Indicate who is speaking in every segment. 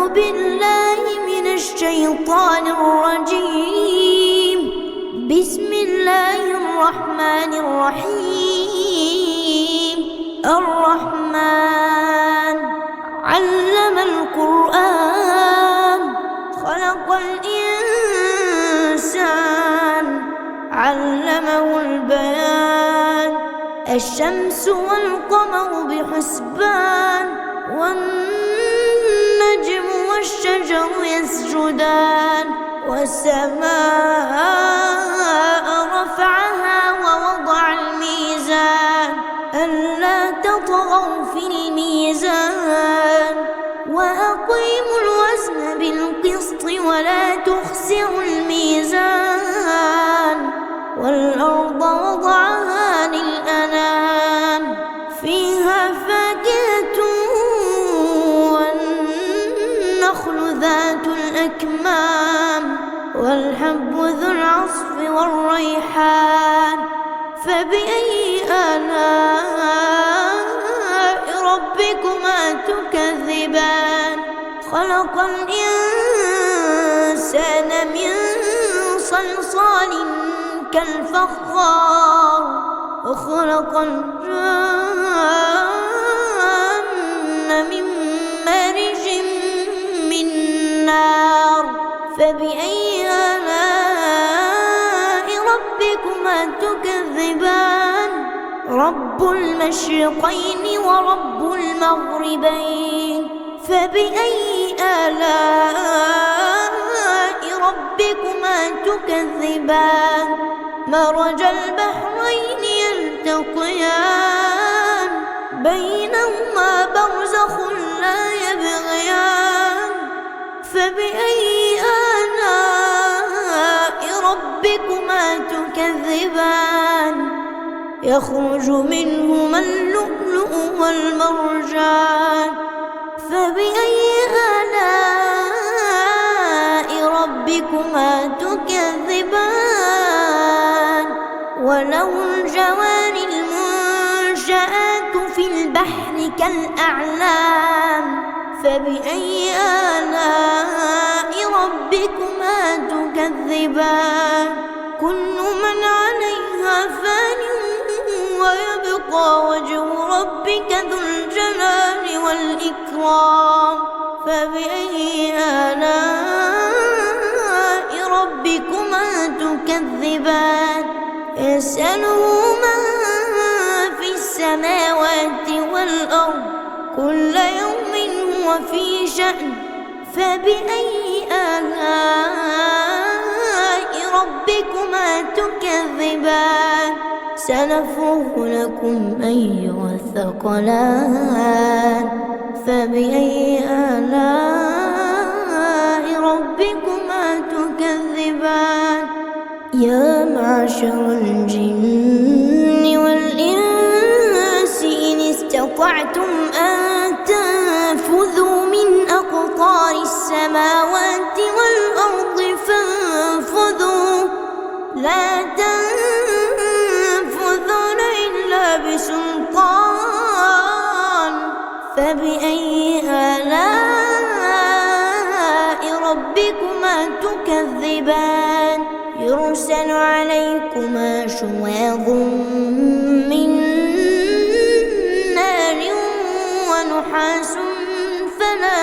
Speaker 1: بالله من الشيطان الرجيم. بسم الله الرحمن الرحيم. الرحمن علم القرآن خلق الإنسان علمه البيان. الشمس والقمر بحسبان والنجم والشجر يسجدان. والسماء رفعها ووضع الميزان ألا تطغوا في الميزان وأقيموا الوزن بالقسط ولا تخسروا الميزان. والأرض وضعها للأنام فيها فاكهة والنخل ذات الأكمام والحب ذو العصف والريحان. فبأي آلاء ربكما تكذبان؟ خلق الإنسان من صلصال كالفخار وخلق الجن من مارج من نار. فبأي آلاء ربكما تكذبان؟ رب المشرقين ورب المغربين. فبأي آلاء ربكما تكذبان؟ مرج البحرين يلتقيان بينهما برزخ لا يبغيان. فبأي آلاء ربكما تكذبان؟ يخرج منهما اللؤلؤ والمرجان. فبأي آلاء ربكما تكذبان؟ وله الجوار المنشآت في البحر كالأعلام. فبأي آلاء ربكما تكذبان؟ كل من عليها فان ويبقى وجه ربك ذو الجلال والإكرام. فبأي آلاء ربكما تكذبان؟ يسأله من في السماوات والأرض كل يوم هو في شأن. فبأي آلاء ربكما تكذبان؟ سنفرغ لكم أيها الثقلان. فبأي آلاء ربكما تكذبان؟ يا معشر الجن والإنس إن استطعتم أن تنفذوا من أقطار السماوات والأرض فانفذوا لا تنفذون إلا بسلطان. فبأي آلاء ربكما تكذبان؟ يرسل عليكما شواظ من نار ونحاس فلا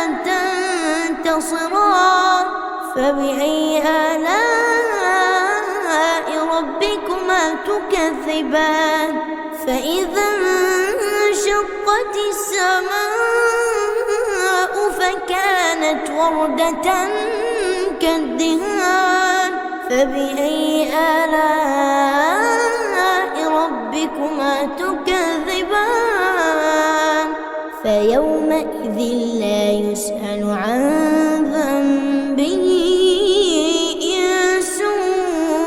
Speaker 1: تنتصران. فبأي آلاء ربكما تكذبان؟ فإذا انشقت السماء فكانت وردة كالدهان. فبأي آلاء ربكما تكذبان؟ فيومئذ لا يسأل عن ذنبه إنس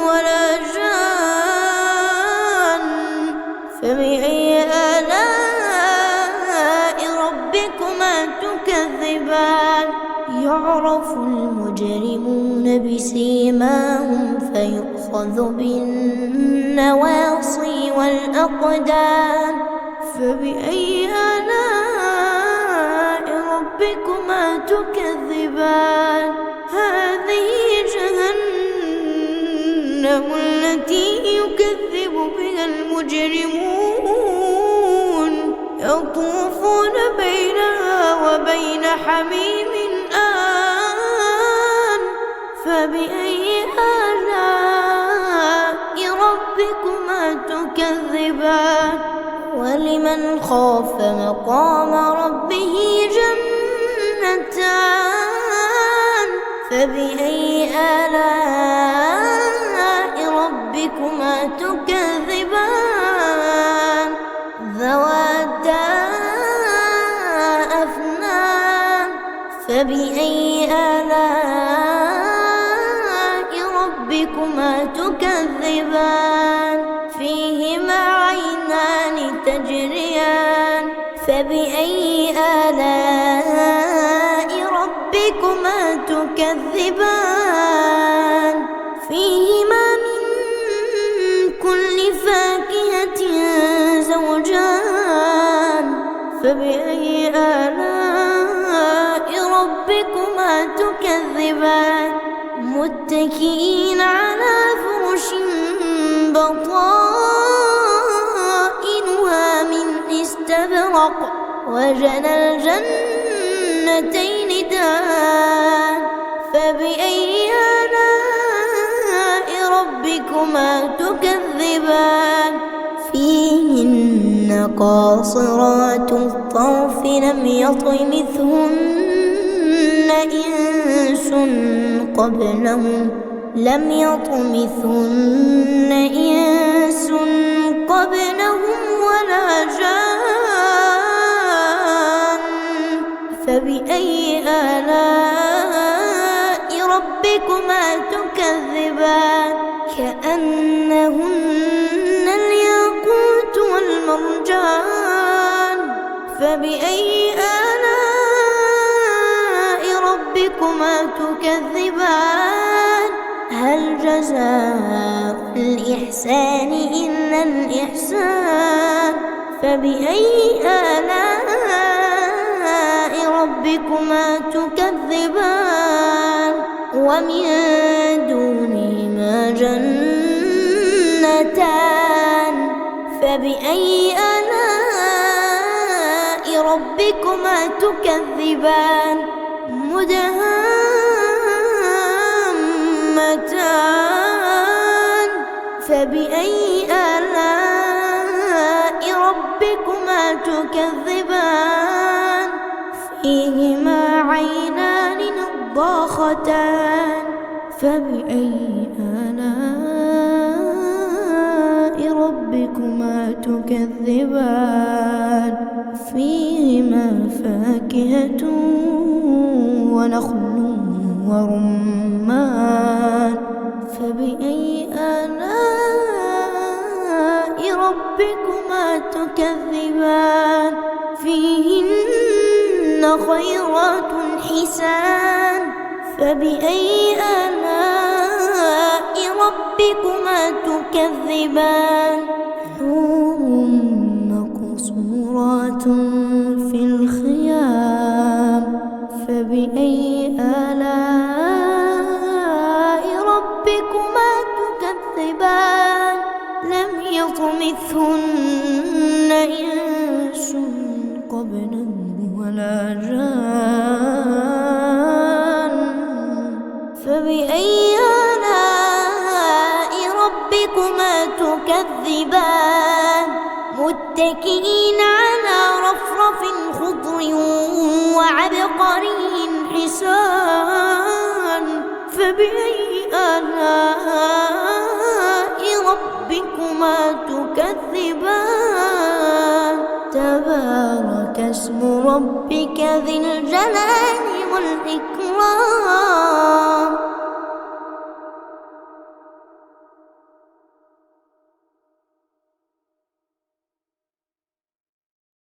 Speaker 1: ولا جان. فبأي آلاء ربكما تكذبان؟ يعرف المجرمون بسيماهم فيؤخذ بالنواصي والأقدام. فبأي آلاء ربكما ربكما تكذبان هذه جهنم التي يكذب بها المجرمون يطوفون بينها وبين حميم آن فبأي آلاء ربكما تكذبان ولمن خاف مقام ربه جنتان فبأي آلاء ربكما تكذبان ذواتا أفنان فبأي آلاء ربكما تكذبان فيهما عينان تجريان فبأي آلاء ربكما تكذبان فيهما من كل فاكهة زوجان فبأي آلاء ربكما تكذبان متكئين على فرش بطائنها من استبرق وجنى الجنتين دان فبأي آلاء ربكما تكذبان فيهن قاصرات الطرف لم يطمثهن إنس قبلهم ولا جان فبأي آلاء ربكما تكذبان كأنهن الياقوت والمرجان فبأي آلاء ربكما تكذبان هل جزاء الإحسان إلا الإحسان فبأي آلاء ربكما تكذبان ومن دونهما جنتان فبأي آلاء ربكما تكذبان مدهامتان فبأي آلاء ربكما تكذبان فيهما عينان نضاختان فبأي آلاء ربكما تكذبان فيهما فاكهة ونخل ورمان فبأي آلاء ربكما تكذبان فيهن خيرات حسان فبأي آلاء ربكما تكذبان حور مقصورات في الخيام فبأي آلاء ربكما تكذبان لم يطمثهن إنس قبلهم ولا جان فبأي آلاء ربكما تكذبان متكئين على رفرف خضر وعبقري حسان فبأي آلاء ربكما تكذبان تبارك اسم ربك ذي الجلال والإكرام